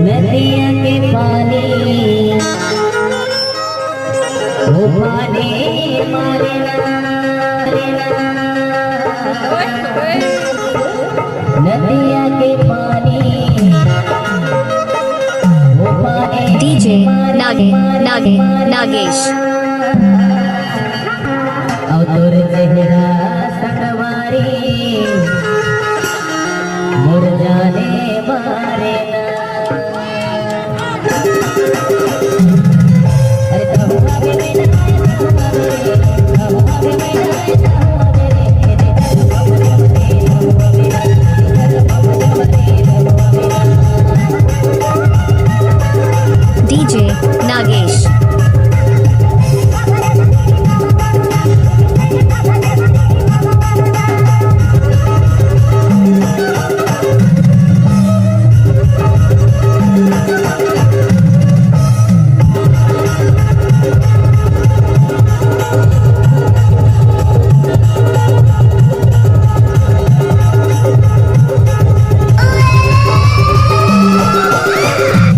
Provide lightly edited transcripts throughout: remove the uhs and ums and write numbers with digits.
नदिया के पानी उफाने मारे नदिया के पानी उफाने DJ Nagesh. और तोर चेहरा सनवारी मुड़ जाने मारे अरे तहुआ के DJ Nagesh.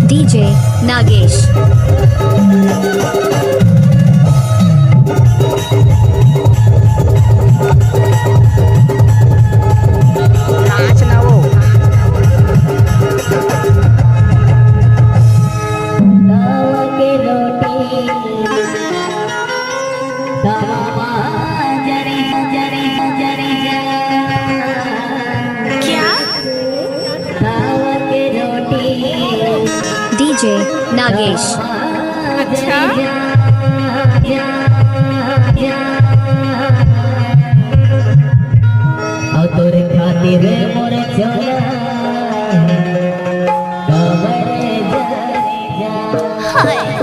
DJ Nagesh. दावा के रोटी दावा जरी जरी जरी क्या? दावा के रोटी DJ Nagesh. अच्छा और तोरे खातिर मोर चला कबर जरी जा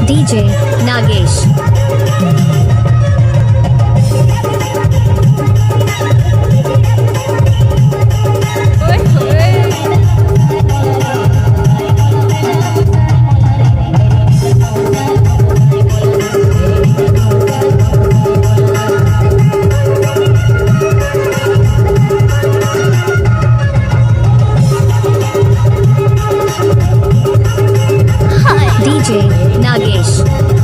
DJ Nagesh. DJ Nagesh.